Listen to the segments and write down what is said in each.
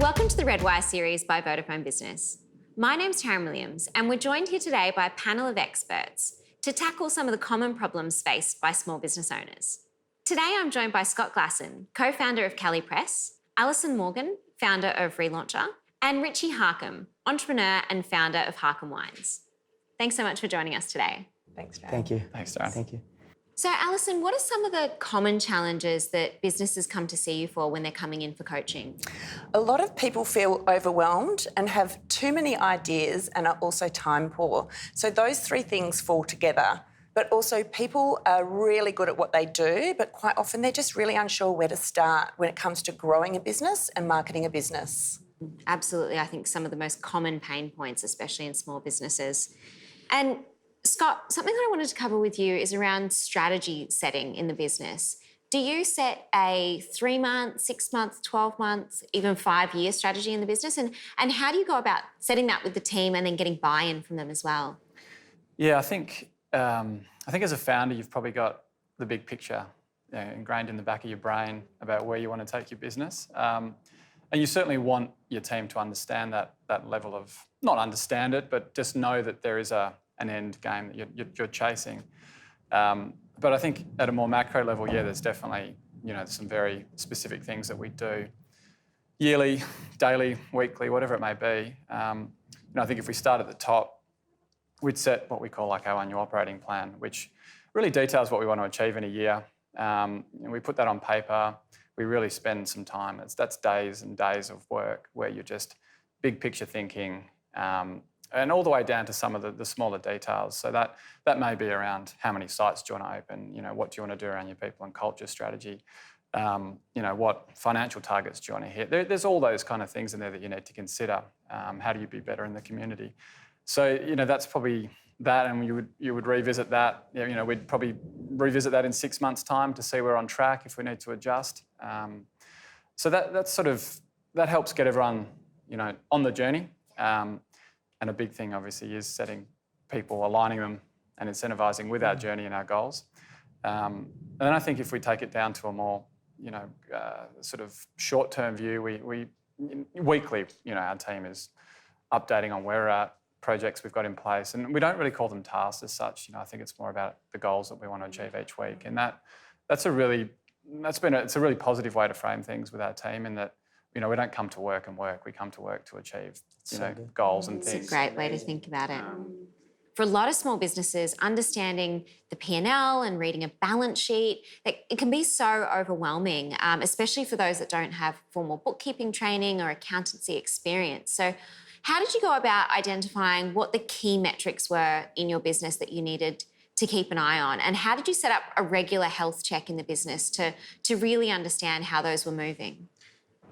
Welcome to the Red Wire series by Vodafone Business. My name's Taryn Williams, and we're joined here today by a panel of experts to tackle some of the common problems faced by small business owners. Today, I'm joined by Scott Glasson, co-founder of Cali Press, Alison Morgan, founder of Relauncher, and Richie Harkham, entrepreneur and founder of Harkham Wines. Thanks so much for joining us today. Thanks, Darren. Thank you. Thanks, Darren. Thank you. So, Alison, what are some of the common challenges that businesses come to see you for when they're coming in for coaching? A lot of people feel overwhelmed and have too many ideas and are also time poor. So those three things fall together. But also people are really good at what they do, but quite often they're just really unsure where to start when it comes to growing a business and marketing a business. Absolutely. I think some of the most common pain points, especially in small businesses. And Scott, something that I wanted to cover with you is around strategy setting in the business. Do you set a 3-month, 6-month, 12-month, even 5-year strategy in the business? And how do you go about setting that with the team and then getting buy-in from them as well? Yeah, I think as a founder, you've probably got the big picture ingrained in the back of your brain about where you want to take your business. And you certainly want your team to understand that level of, not understand it, but just know that there is an end game that you're chasing. But I think at a more macro level, yeah, there's definitely, some very specific things that we do yearly, daily, weekly, whatever it may be. I think if we start at the top, we'd set what we call like our annual operating plan, which really details what we want to achieve in a year. And we put that on paper. We really spend some time. That's days and days of work where you're just big picture thinking, and all the way down to some of the smaller details. So that may be around how many sites do you want to open, what do you want to do around your people and culture strategy, what financial targets do you want to hit. There's all those kind of things in there that you need to consider. How do you be better in the community? So, that's probably that, and you would revisit that. We'd probably revisit that in 6 months' time to see we're on track if we need to adjust. So that helps get everyone, on the journey. And a big thing, obviously, is setting people, aligning them and incentivising with our journey and our goals. And then I think if we take it down to a more, sort of short-term view, we weekly, our team is updating on where we're at, projects we've got in place, and we don't really call them tasks as such. I think it's more about the goals that we want to achieve each week, and it's a really positive way to frame things with our team, in that we don't come to work and work. We come to work to achieve goals and things. It's a great way to think about it. For a lot of small businesses, understanding the P&L and reading a balance sheet, it can be so overwhelming, especially for those that don't have formal bookkeeping training or accountancy experience. So how did you go about identifying what the key metrics were in your business that you needed to keep an eye on? And how did you set up a regular health check in the business to really understand how those were moving?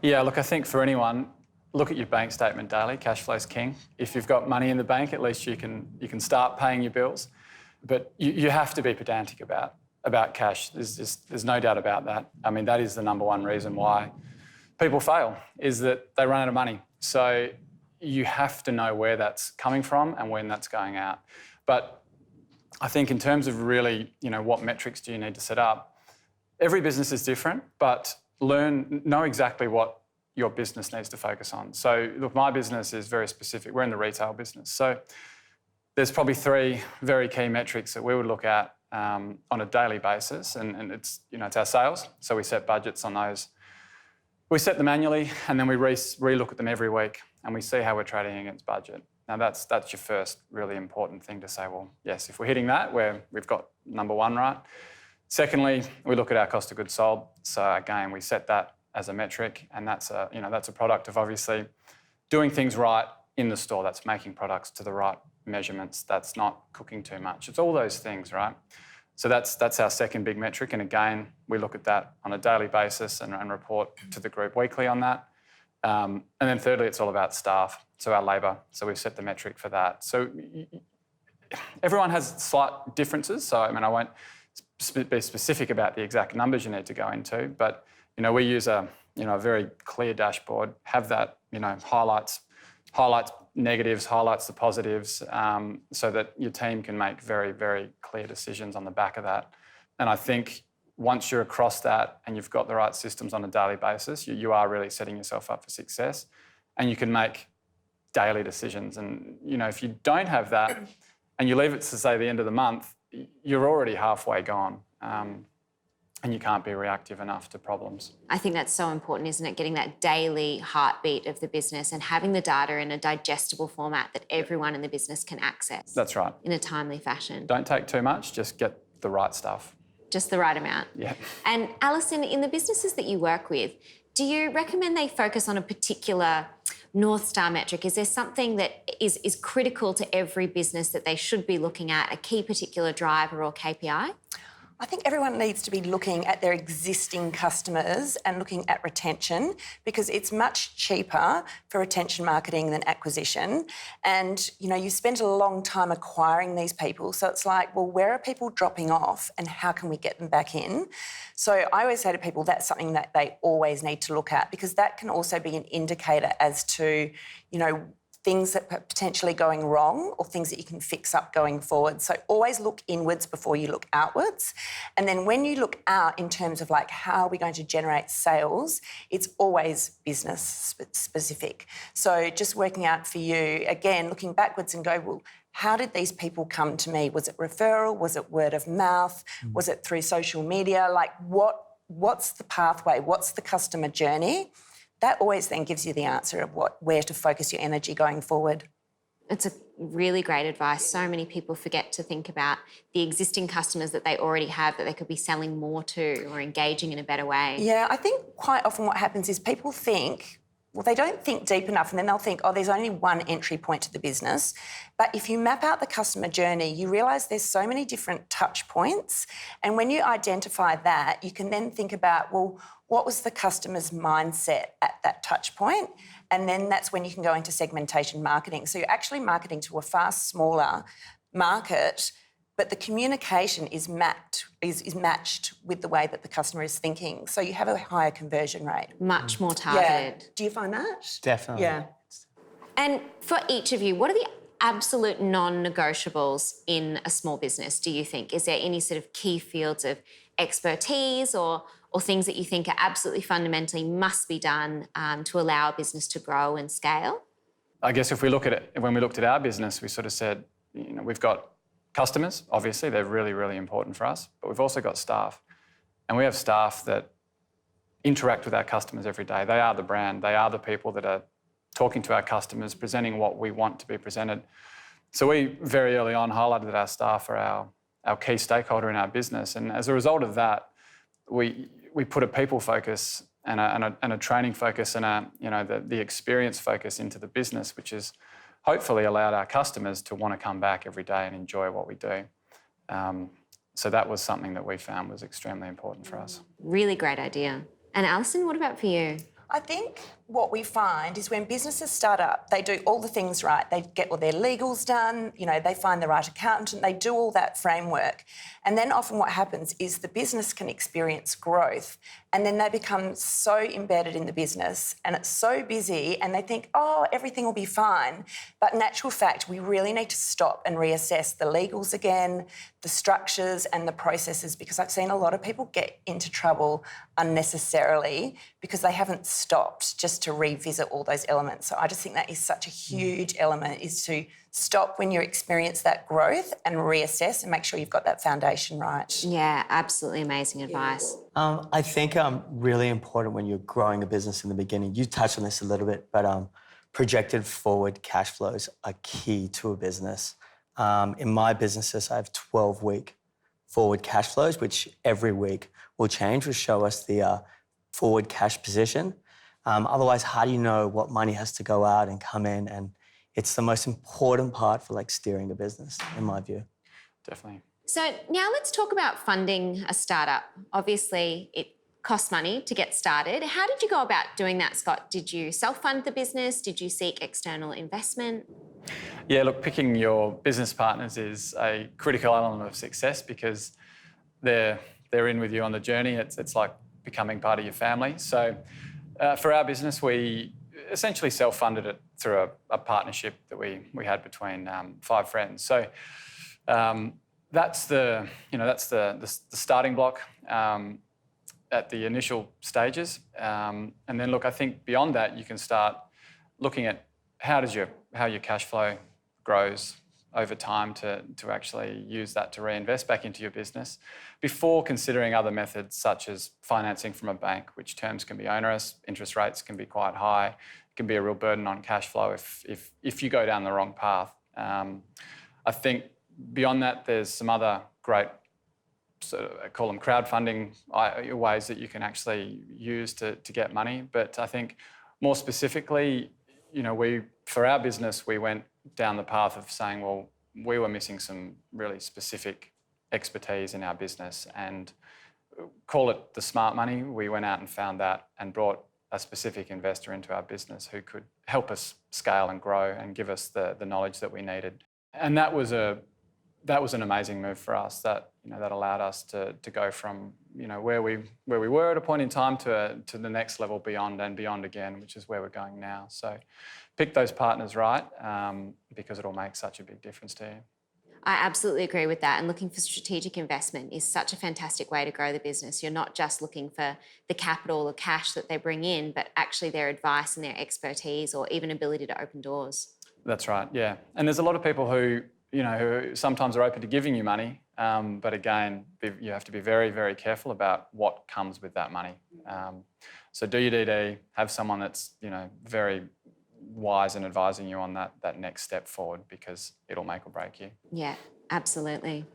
Yeah, look, I think for anyone, look at your bank statement daily. Cash flow's king. If you've got money in the bank, at least you can start paying your bills. But you have to be pedantic about cash. There's no doubt about that. I mean, that is the number one reason why people fail, is that they run out of money. So you have to know where that's coming from and when that's going out. But I think in terms of really, what metrics do you need to set up, every business is different, but know exactly what your business needs to focus on. So, look, my business is very specific. We're in the retail business. So there's probably 3 very key metrics that we would look at on a daily basis, and it's our sales. So we set budgets on those. We set them annually, and then we re-look at them every week, and we see how we're trading against budget. Now, that's your first really important thing to say, well, yes, if we're hitting that, we've got number 1 right. Secondly, we look at our cost of goods sold. So again, we set that as a metric, and that's a product of obviously doing things right in the store. That's making products to the right measurements. That's not cooking too much. It's all those things, right? So that's our second big metric, and again, we look at that on a daily basis and report to the group weekly on that. And then thirdly, it's all about staff, so our labour. So we've set the metric for that. So everyone has slight differences. So I won't be specific about the exact numbers you need to go into, but we use a very clear dashboard, have that highlights negatives, highlights the positives, so that your team can make very, very clear decisions on the back of that. And I think once you're across that and you've got the right systems on a daily basis, you are really setting yourself up for success, and you can make daily decisions. And, if you don't have that and you leave it to, say, the end of the month, you're already halfway gone. And you can't be reactive enough to problems. I think that's so important, isn't it? Getting that daily heartbeat of the business and having the data in a digestible format that everyone in the business can access. That's right. In a timely fashion. Don't take too much, just get the right stuff. Just the right amount. Yeah. And Alison, in the businesses that you work with, do you recommend they focus on a particular North Star metric? Is there something that is critical to every business that they should be looking at, a key particular driver or KPI? I think everyone needs to be looking at their existing customers and looking at retention, because it's much cheaper for retention marketing than acquisition. And, you spend a long time acquiring these people. So it's like, well, where are people dropping off and how can we get them back in? So I always say to people that's something that they always need to look at, because that can also be an indicator as to, things that are potentially going wrong or things that you can fix up going forward. So always look inwards before you look outwards. And then when you look out in terms of like how are we going to generate sales, it's always business specific. So just working out for you, again, looking backwards and go, well, how did these people come to me? Was it referral? Was it word of mouth? Was it through social media? Like what's the pathway? What's the customer journey? That always then gives you the answer of where to focus your energy going forward. It's a really great advice. So many people forget to think about the existing customers that they already have that they could be selling more to or engaging in a better way. Yeah, I think quite often what happens is people think, well, they don't think deep enough, and then they'll think, oh, there's only one entry point to the business. But if you map out the customer journey, you realise there's so many different touch points. And when you identify that, you can then think about, well, what was the customer's mindset at that touch point? And then that's when you can go into segmentation marketing. So you're actually marketing to a far smaller market, but the communication is matched with the way that the customer is thinking. So you have a higher conversion rate. Much more targeted. Yeah. Do you find that? Definitely. Yeah. And for each of you, what are the absolute non-negotiables in a small business, do you think? Is there any sort of key fields of expertise or things that you think are absolutely fundamentally must be done to allow a business to grow and scale? I guess if we look at it, when we looked at our business, we sort of said, we've got customers, obviously, they're really, really important for us, but we've also got staff. And we have staff that interact with our customers every day. They are the brand. They are the people that are talking to our customers, presenting what we want to be presented. So we very early on highlighted that our staff are our key stakeholder in our business. And as a result of that, we put a people focus and a training focus and the experience focus into the business, which has hopefully allowed our customers to want to come back every day and enjoy what we do. So that was something that we found was extremely important for us. Really great idea. And Alison, what about for you? I think what we find is when businesses start up, they do all the things right. They get all their legals done, they find the right accountant, they do all that framework. And then often what happens is the business can experience growth and then they become so embedded in the business and it's so busy and they think, oh, everything will be fine. But in actual fact, we really need to stop and reassess the legals again, the structures and the processes, because I've seen a lot of people get into trouble unnecessarily because they haven't stopped just to revisit all those elements. So I just think that is such a huge element, is to stop when you experience that growth and reassess and make sure you've got that foundation right. Yeah, absolutely amazing advice. I think really important when you're growing a business in the beginning, you touched on this a little bit, but projected forward cash flows are key to a business. In my businesses, I have 12-week forward cash flows, which every week will change, will show us the forward cash position. Otherwise, how do you know what money has to go out and come in? And it's the most important part for steering a business, in my view. Definitely. So now let's talk about funding a startup. Obviously, it costs money to get started. How did you go about doing that, Scott? Did you self-fund the business? Did you seek external investment? Yeah, look, picking your business partners is a critical element of success because they're in with you on the journey. It's like becoming part of your family. So for our business, we essentially self-funded it through a partnership that we had between 5 friends. So that's the starting block at the initial stages, and then look, I think beyond that you can start looking at how your cash flow grows over time to actually use that to reinvest back into your business before considering other methods such as financing from a bank, which terms can be onerous, interest rates can be quite high, it can be a real burden on cash flow if you go down the wrong path. I think beyond that, there's some other great, sort of, I call them crowdfunding ways that you can actually use to get money. But I think more specifically, for our business, we went down the path of saying, well, we were missing some really specific expertise in our business, and call it the smart money. We went out and found that and brought a specific investor into our business who could help us scale and grow and give us the knowledge that we needed. And that was an amazing move for us. That allowed us to go from where we were at a point in time to the next level beyond and beyond again, which is where we're going now. So pick those partners right, because it'll make such a big difference to you. I absolutely agree with that. And looking for strategic investment is such a fantastic way to grow the business. You're not just looking for the capital or cash that they bring in, but actually their advice and their expertise or even ability to open doors. That's right, yeah. And there's a lot of people who sometimes are open to giving you money, but again, you have to be very, very careful about what comes with that money. So do your DD, have someone that's very wise in advising you on that next step forward, because it'll make or break you. Yeah, absolutely.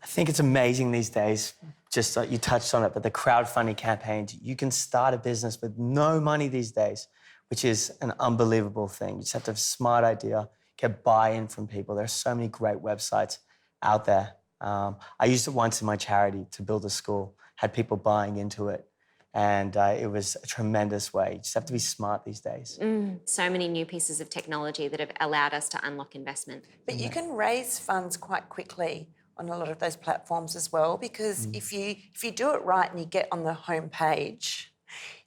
I think it's amazing these days, just like you touched on it, but the crowdfunding campaigns, you can start a business with no money these days, which is an unbelievable thing. You just have to have a smart idea, get buy-in from people. There's so many great websites out there. I used it once in my charity to build a school, had people buying into it, and it was a tremendous way. You just have to be smart these days. So many new pieces of technology that have allowed us to unlock investment. But you can raise funds quite quickly on a lot of those platforms as well, because if you do it right and you get on the home page,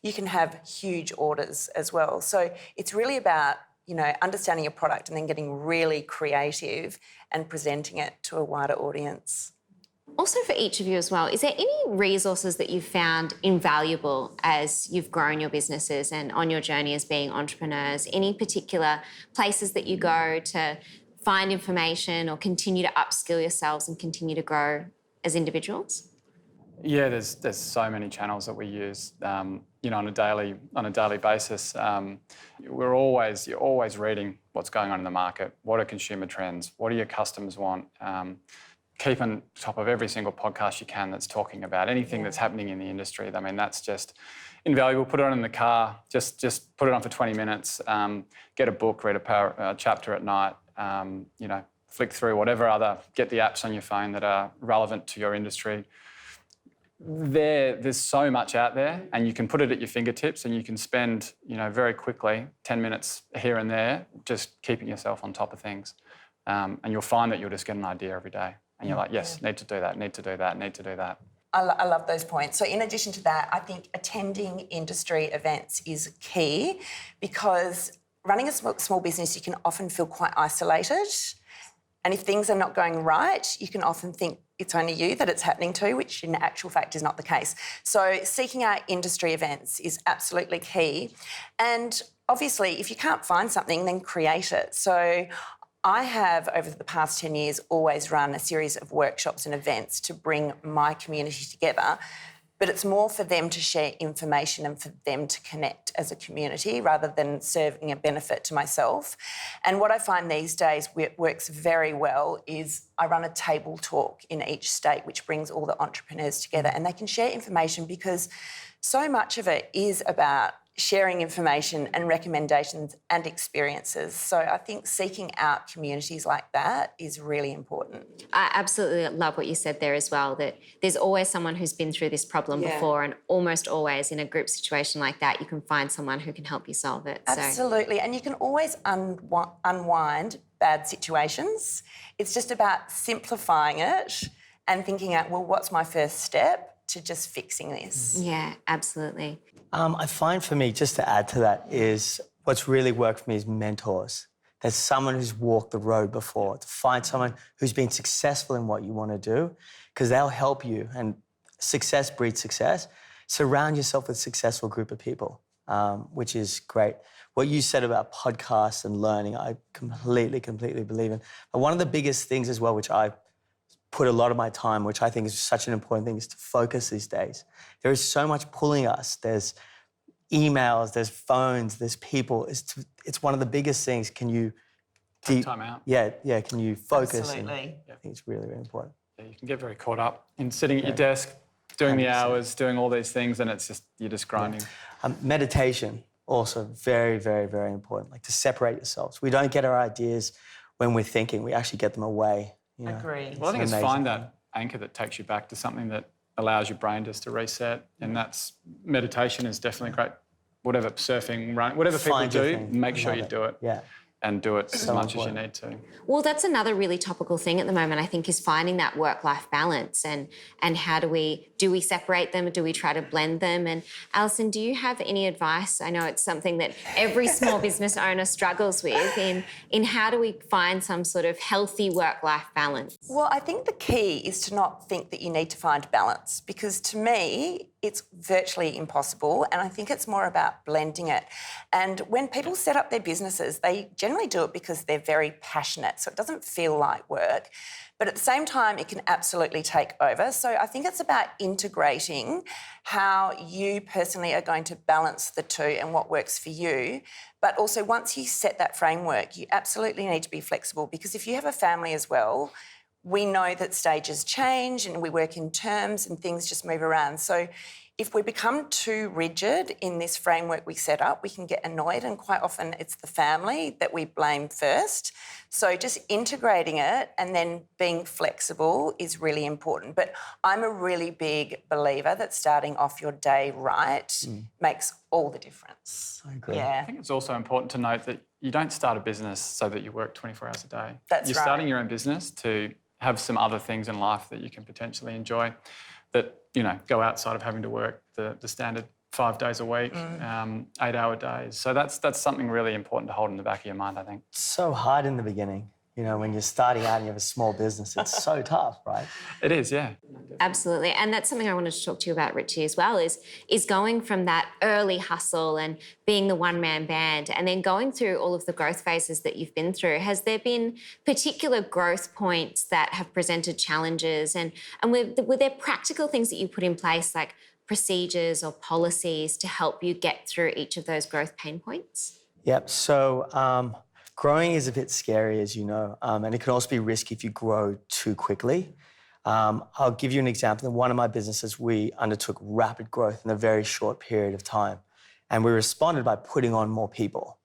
you can have huge orders as well. So it's really about understanding your product and then getting really creative and presenting it to a wider audience. Also for each of you as well, is there any resources that you've found invaluable as you've grown your businesses and on your journey as being entrepreneurs? Any particular places that you go to find information or continue to upskill yourselves and continue to grow as individuals? Yeah, there's so many channels that we use, on a daily basis. You're always reading what's going on in the market. What are consumer trends? What do your customers want? Keep on top of every single podcast you can that's talking about anything that's happening in the industry. I mean, that's just invaluable. Put it on in the car. Just put it on for 20 minutes. Get a book, read a chapter at night. Flick through get the apps on your phone that are relevant to your industry. There's so much out there, and you can put it at your fingertips, and you can spend, very quickly 10 minutes here and there just keeping yourself on top of things. And you'll find that you'll just get an idea every day. And you're like, yes, need to do that, need to do that, need to do that. I love those points. So in addition to that, I think attending industry events is key, because running a small business, you can often feel quite isolated. And if things are not going right, you can often think it's only you that it's happening to, which in actual fact is not the case. So seeking out industry events is absolutely key. And obviously, if you can't find something, then create it. So I have, over the past 10 years, always run a series of workshops and events to bring my community together, but it's more for them to share information and for them to connect as a community rather than serving a benefit to myself. And what I find these days works very well is I run a table talk in each state, which brings all the entrepreneurs together, and they can share information, because so much of it is about sharing information and recommendations and experiences. So I think seeking out communities like that is really important. I absolutely love what you said there as well, that there's always someone who's been through this problem before, and almost always in a group situation like that, you can find someone who can help you solve it. Absolutely. And you can always unwind bad situations. It's just about simplifying it and thinking out, well, what's my first step to just fixing this? Yeah, absolutely. I find for me, just to add to that, is what's really worked for me is mentors. There's someone who's walked the road before. To find someone who's been successful in what you want to do, because they'll help you. And success breeds success. Surround yourself with a successful group of people, which is great. What you said about podcasts and learning, I completely believe in. And one of the biggest things as well, which I put a lot of my time, which I think is such an important thing, is to focus these days. There is so much pulling us. There's emails, there's phones, there's people. It's one of the biggest things. Can you... Take time out. Yeah, can you focus? Absolutely. I think it's really important. Yeah, you can get very caught up in sitting at your desk, doing 100%. The hours, doing all these things, and you're just grinding. Meditation, also very important, like to separate yourselves. We don't get our ideas when we're thinking, we actually get them away. You know? Agree. Well, I think it's find that anchor that takes you back to something that allows your brain just to reset, and that's meditation is definitely great. Whatever, surfing, running, whatever people do, make sure you do it. Yeah. And do it as much as you need to. Well, that's another really topical thing at the moment, I think, is finding that work-life balance and how do we separate them or do we try to blend them? And Alison, do you have any advice? I know it's something that every small business owner struggles with in how do we find some sort of healthy work-life balance? Well, I think the key is to not think that you need to find balance, because to me, it's virtually impossible, and I think it's more about blending it. And when people set up their businesses, they generally do it because they're very passionate, so it doesn't feel like work. But at the same time, it can absolutely take over. So I think it's about integrating how you personally are going to balance the two and what works for you. But also, once you set that framework, you absolutely need to be flexible, because if you have a family as well, we know that stages change and we work in terms and things just move around. So if we become too rigid in this framework we set up, we can get annoyed, and quite often it's the family that we blame first. So just integrating it and then being flexible is really important. But I'm a really big believer that starting off your day right makes all the difference. I agree. Yeah. I think it's also important to note that you don't start a business so that you work 24 hours a day. That's You're right. starting your own business to have some other things in life that you can potentially enjoy that, go outside of having to work the standard 5 days a week, 8-hour days. So that's something really important to hold in the back of your mind, I think. It's so hard in the beginning. When you're starting out and you have a small business, it's so tough, right? It is, yeah. Absolutely. And that's something I wanted to talk to you about, Richie, as well, is going from that early hustle and being the one-man band and then going through all of the growth phases that you've been through. Has there been particular growth points that have presented challenges? And were there practical things that you put in place, like procedures or policies to help you get through each of those growth pain points? Yep. So growing is a bit scary, as you know, and it can also be risky if you grow too quickly. I'll give you an example. In one of my businesses, we undertook rapid growth in a very short period of time, and we responded by putting on more people.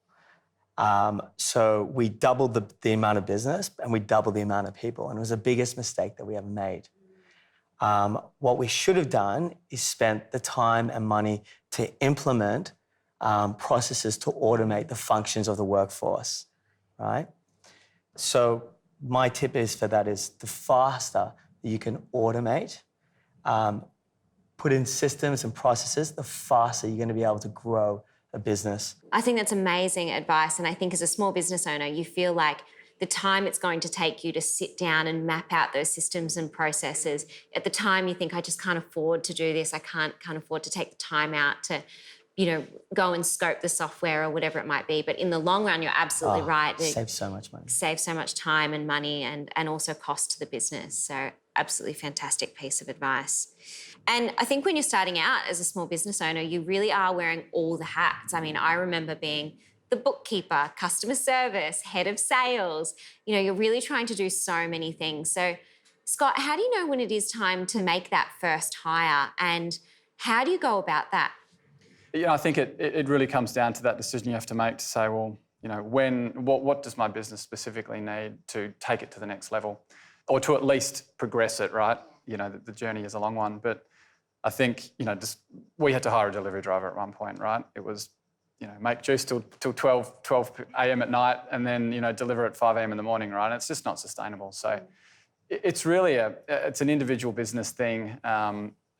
So we doubled the amount of business and we doubled the amount of people, and it was the biggest mistake that we ever made. What we should have done is spent the time and money to implement processes to automate the functions of the workforce, right? So my tip is for that is the faster that you can automate, put in systems and processes, the faster you're going to be able to grow a business. I think that's amazing advice. And I think as a small business owner, you feel like the time it's going to take you to sit down and map out those systems and processes, at the time you think, I just can't afford to do this. I can't afford to take the time out to, go and scope the software or whatever it might be. But in the long run, you're absolutely right. It saves so much money. Saves so much time and money and also cost to the business. So absolutely fantastic piece of advice. And I think when you're starting out as a small business owner, you really are wearing all the hats. I mean, I remember being the bookkeeper, customer service, head of sales. You're really trying to do so many things. So, Scott, how do you know when it is time to make that first hire, and how do you go about that? I think it really comes down to that decision you have to make to say, well, what does my business specifically need to take it to the next level, or to at least progress it, right? The journey is a long one, but I think, we had to hire a delivery driver at one point, right? It was, make juice till 12 a.m. at night and then, deliver at 5 a.m. in the morning, right? And it's just not sustainable. So it's really it's an individual business thing,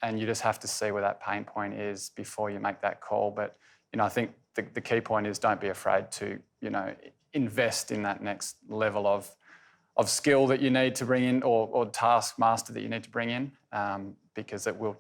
and you just have to see where that pain point is before you make that call. But, I think the key point is don't be afraid to, invest in that next level of skill that you need to bring in, or task master that you need to bring in, because it will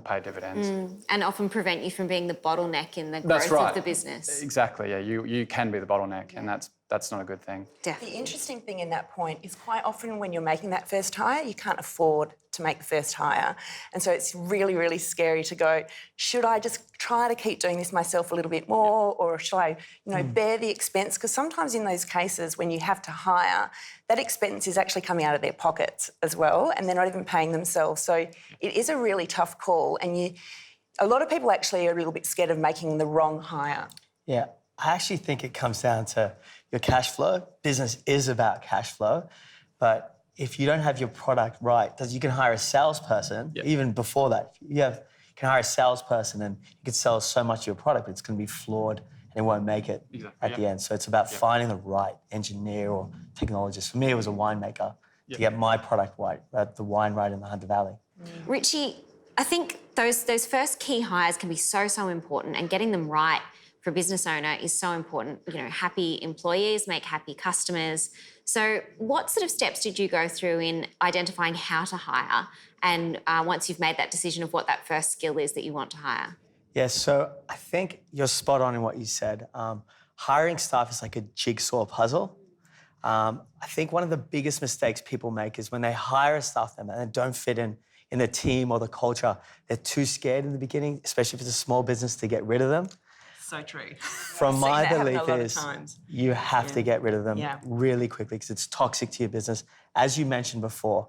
pay dividends. And often prevent you from being the bottleneck in the That's growth right. of the business. Exactly, yeah. You can be the bottleneck, and that's not a good thing. Definitely. The interesting thing in that point is quite often when you're making that first hire, you can't afford to make the first hire. And so it's really, really scary to go, should I just try to keep doing this myself a little bit more, or should I, bear the expense? Because sometimes in those cases when you have to hire, that expense is actually coming out of their pockets as well, and they're not even paying themselves. So it is a really tough call, and a lot of people actually are a little bit scared of making the wrong hire. Yeah, I actually think it comes down to your cash flow. Business is about cash flow, but if you don't have your product right, you can hire a salesperson. Even before that, you can hire a salesperson and you can sell so much of your product, but it's going to be flawed and it won't make it at the end. So it's about finding the right engineer or technologist. For me, it was a winemaker to get my product right, the wine right in the Hunter Valley. Richie, I think those first key hires can be so important, and getting them right for a business owner is so important. Happy employees make happy customers. So what sort of steps did you go through in identifying how to hire, and once you've made that decision of what that first skill is that you want to hire? Yeah, so I think you're spot on in what you said. Hiring staff is like a jigsaw puzzle. I think one of the biggest mistakes people make is when they hire a staff member and they don't fit in the team or the culture, they're too scared in the beginning, especially if it's a small business, to get rid of them. So true. From my belief is you have to get rid of them really quickly because it's toxic to your business, as you mentioned before.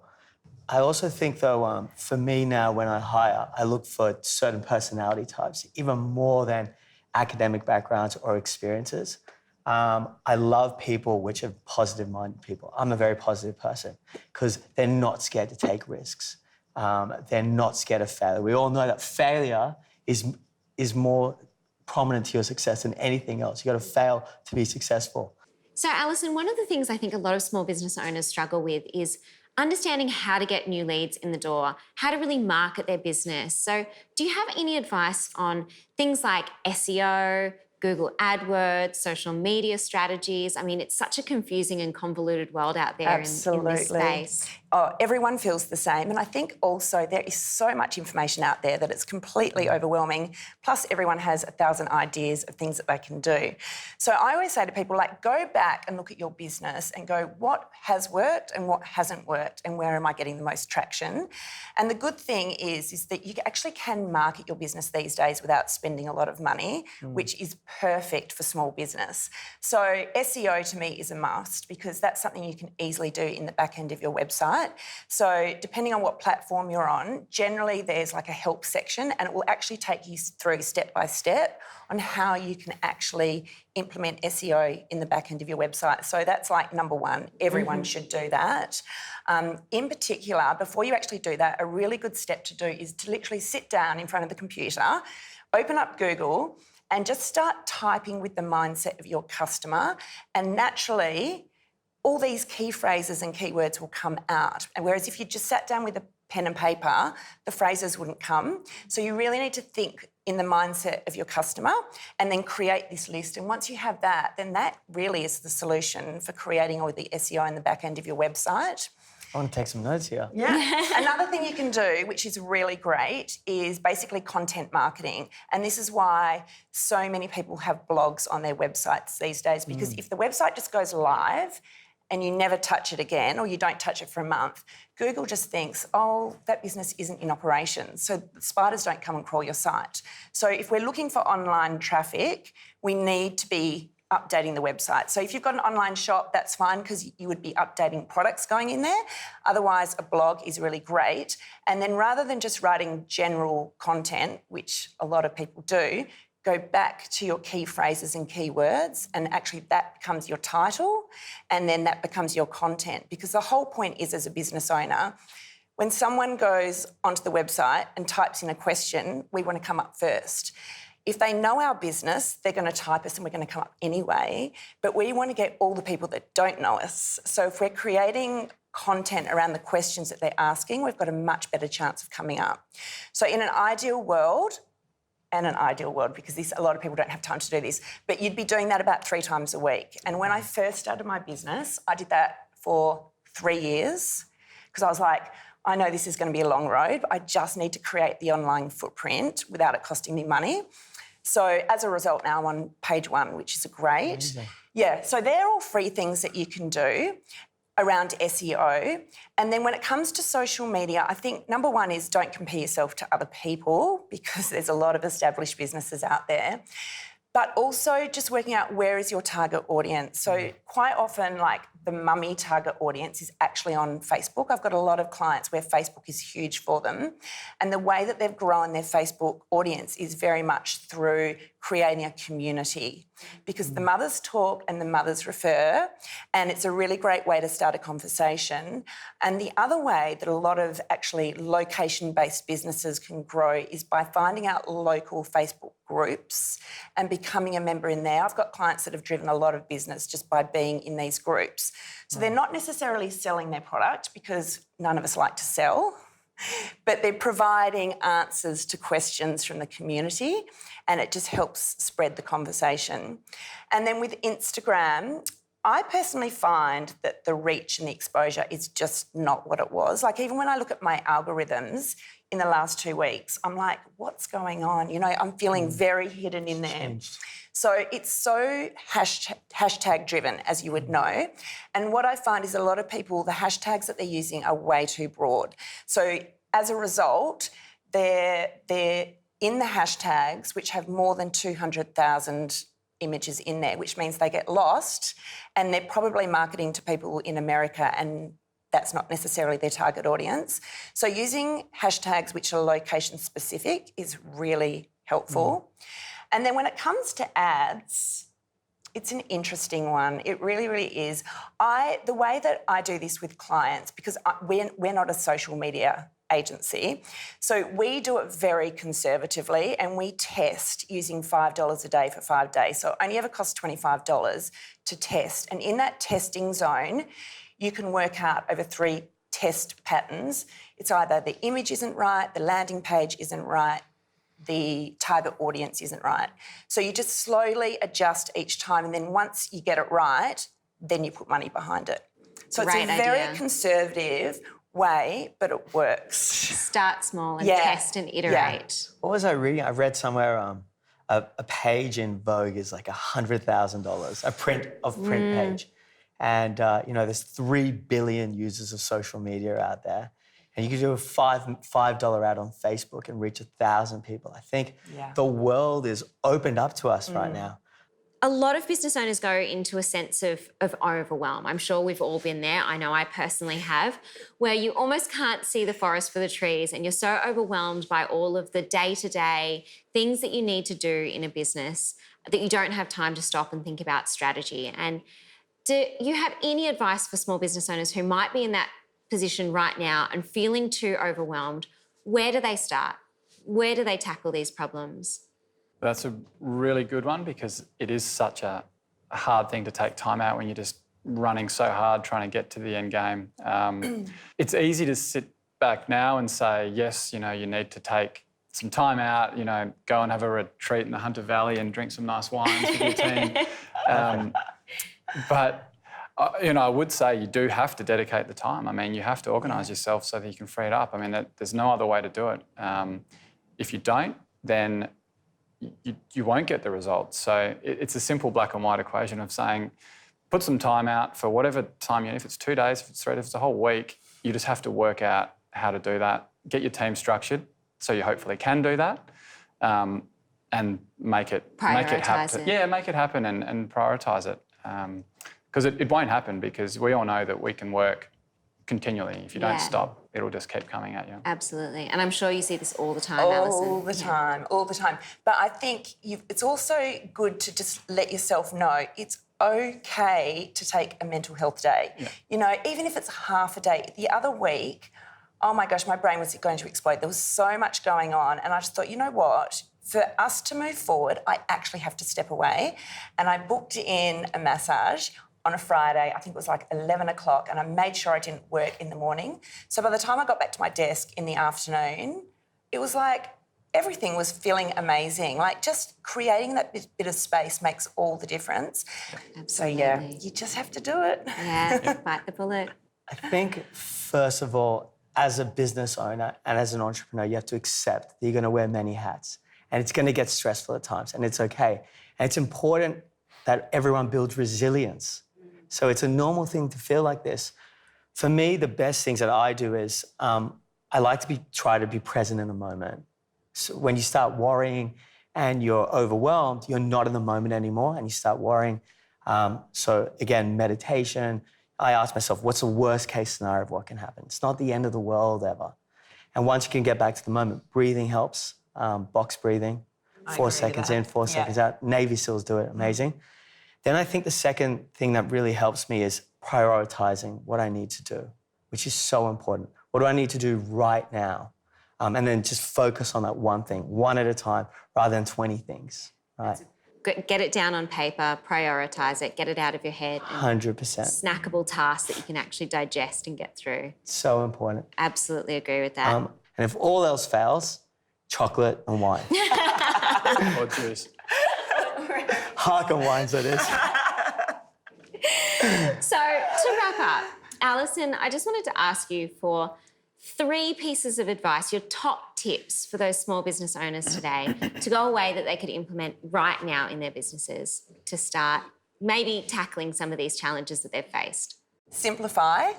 I also think, though, for me now when I hire, I look for certain personality types, even more than academic backgrounds or experiences. I love people which are positive-minded people. I'm a very positive person because they're not scared to take risks. They're not scared of failure. We all know that failure is more prominent to your success than anything else. You've got to fail to be successful. So, Alison, one of the things I think a lot of small business owners struggle with is understanding how to get new leads in the door, how to really market their business. So, do you have any advice on things like SEO, Google AdWords, social media strategies? I mean, it's such a confusing and convoluted world out there in this space. Oh, everyone feels the same. And I think also there is so much information out there that it's completely overwhelming. Plus, everyone has 1,000 ideas of things that they can do. So I always say to people, go back and look at your business and go, what has worked and what hasn't worked, and where am I getting the most traction? And the good thing is that you actually can market your business these days without spending a lot of money, which is perfect for small business. So SEO to me is a must because that's something you can easily do in the back end of your website. So depending on what platform you're on, generally there's a help section, and it will actually take you through step by step on how you can actually implement SEO in the back end of your website. So that's number one. Everyone should do that. In particular, before you actually do that, a really good step to do is to literally sit down in front of the computer, open up Google, and just start typing with the mindset of your customer, and naturally all these key phrases and keywords will come out. And whereas if you just sat down with a pen and paper, the phrases wouldn't come. So you really need to think in the mindset of your customer and then create this list. And once you have that, then that really is the solution for creating all the SEO in the back end of your website. I want to take some notes here. Yeah. Another thing you can do, which is really great, is basically content marketing. And this is why so many people have blogs on their websites these days, because if the website just goes live and you never touch it again, or you don't touch it for a month, Google just thinks, oh, that business isn't in operation. So spiders don't come and crawl your site. So if we're looking for online traffic, we need to be updating the website. So if you've got an online shop, that's fine because you would be updating products going in there. Otherwise, a blog is really great. And then rather than just writing general content, which a lot of people do, go back to your key phrases and keywords, and actually that becomes your title, and then that becomes your content. Because the whole point is, as a business owner, when someone goes onto the website and types in a question, we want to come up first. If they know our business, they're going to type us and we're going to come up anyway, but we want to get all the people that don't know us. So if we're creating content around the questions that they're asking, we've got a much better chance of coming up. So in an ideal world, and an ideal world, because a lot of people don't have time to do this, but you'd be doing that about 3 times a week. And when I first started my business, I did that for 3 years because I was like, I know this is going to be a long road, but I just need to create the online footprint without it costing me money. So as a result, now I'm on page 1, which is great. Amazing. Yeah, so they're all free things that you can do around SEO. And then when it comes to social media, I think number 1 is don't compare yourself to other people, because there's a lot of established businesses out there. But also just working out where is your target audience. So quite often, like, the mummy target audience is actually on Facebook. I've got a lot of clients where Facebook is huge for them. And the way that they've grown their Facebook audience is very much through creating a community, because the mothers talk and the mothers refer, and it's a really great way to start a conversation. And the other way that a lot of actually location-based businesses can grow is by finding out local Facebook groups and becoming a member in there. I've got clients that have driven a lot of business just by being in these groups. So they're not necessarily selling their product, because none of us like to sell, but they're providing answers to questions from the community, and it just helps spread the conversation. And then with Instagram, I personally find that the reach and the exposure is just not what it was. Like, even when I look at my algorithms in the last 2 weeks, I'm like, what's going on? You know, I'm feeling very hidden in there. So it's so hashtag driven, as you would know. And what I find is a lot of people, the hashtags that they're using are way too broad. So as a result, they're in the hashtags, which have more than 200,000 images in there, which means they get lost, and they're probably marketing to people in America, and that's not necessarily their target audience. So using hashtags which are location specific is really helpful. And then when it comes to ads, it's an interesting one. It really, really is. The way that I do this with clients, because we're not a social media agency, so we do it very conservatively, and we test using $5 a day for 5 days. So it only ever costs $25 to test. And in that testing zone, you can work out over 3 test patterns. It's either the image isn't right, the landing page isn't right, the target audience isn't right. So you just slowly adjust each time, and then once you get it right, then you put money behind it. So it's a very conservative way, but it works. Start small and test and iterate. Yeah. What was I reading? I read somewhere a page in Vogue is like $100,000, a print page. And, you know, there's 3 billion users of social media out there. And you could do a $5 ad on Facebook and reach 1,000 people. I think the world is opened up to us right now. A lot of business owners go into a sense of overwhelm. I'm sure we've all been there. I know I personally have, where you almost can't see the forest for the trees, and you're so overwhelmed by all of the day-to-day things that you need to do in a business that you don't have time to stop and think about strategy. And do you have any advice for small business owners who might be in that position right now and feeling too overwhelmed? Where do they start? Where do they tackle these problems? That's a really good one, because it is such a hard thing to take time out when you're just running so hard trying to get to the end game. It's easy to sit back now and say, yes, you know, you need to take some time out, you know, go and have a retreat in the Hunter Valley and drink some nice wines with your team. But, you know, I would say you do have to dedicate the time. I mean, you have to organise yourself so that you can free it up. I mean, there's no other way to do it. If you don't, then you won't get the results. So it's a simple black and white equation of saying, put some time out for whatever time if it's 2 days, if it's 3 days, if it's a whole week, you just have to work out how to do that. Get your team structured so you hopefully can do that, and make it happen. Yeah, make it happen and prioritise it. Because it won't happen, because we all know that we can work continually. If you don't stop, it'll just keep coming at you. Absolutely. And I'm sure you see this all the time, Alison. All the time. But I think it's also good to just let yourself know it's okay to take a mental health day. Yeah. You know, even if it's half a day. The other week, oh my gosh, my brain was going to explode. There was so much going on, and I just thought, you know what? For us to move forward, I actually have to step away. And I booked in a massage on a Friday. I think it was like 11 o'clock, and I made sure I didn't work in the morning. So by the time I got back to my desk in the afternoon, it was like everything was feeling amazing. Like just creating that bit of space makes all the difference. Absolutely. So yeah, you just have to do it. Yeah, bite the bullet. I think, first of all, as a business owner and as an entrepreneur, you have to accept that you're going to wear many hats and it's going to get stressful at times, and it's okay. And it's important that everyone builds resilience. So it's a normal thing to feel like this. For me, the best things that I do is I like to try to be present in the moment. So when you start worrying and you're overwhelmed, you're not in the moment anymore and you start worrying. So again, meditation, I ask myself, what's the worst case scenario of what can happen? It's not the end of the world ever. And once you can get back to the moment, breathing helps, box breathing, 4 seconds in, 4 seconds out. Navy SEALs do it, amazing. Then I think the second thing that really helps me is prioritizing what I need to do, which is so important. What do I need to do right now? And then just focus on that one thing, one at a time, rather than 20 things, right? Get it down on paper, prioritise it, get it out of your head. 100%. Snackable tasks that you can actually digest and get through. So important. Absolutely agree with that. And if all else fails, chocolate and wine. Or juice. Harkham wines, it is. So to wrap up, Alison, I just wanted to ask you for 3 pieces of advice, your top tips for those small business owners today to go away that they could implement right now in their businesses to start maybe tackling some of these challenges that they've faced. Simplify.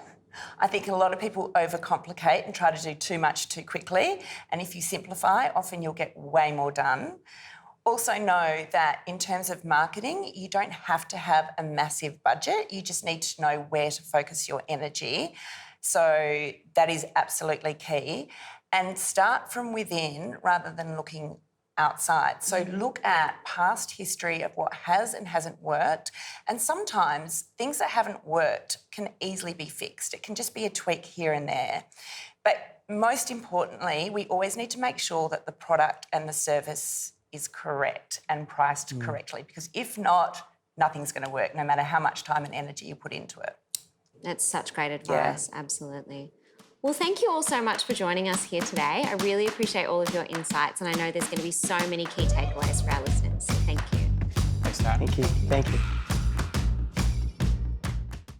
I think a lot of people overcomplicate and try to do too much too quickly. And if you simplify, often you'll get way more done. Also know that in terms of marketing, you don't have to have a massive budget. You just need to know where to focus your energy. So that is absolutely key. And start from within rather than looking outside. So look at past history of what has and hasn't worked. And sometimes things that haven't worked can easily be fixed. It can just be a tweak here and there. But most importantly, we always need to make sure that the product and the service is correct and priced correctly, because if not, nothing's going to work, no matter how much time and energy you put into it. That's such great advice, absolutely. Well, thank you all so much for joining us here today. I really appreciate all of your insights, and I know there's going to be so many key takeaways for our listeners. Thank you. Thanks, Taryn. Thank you. Thank you.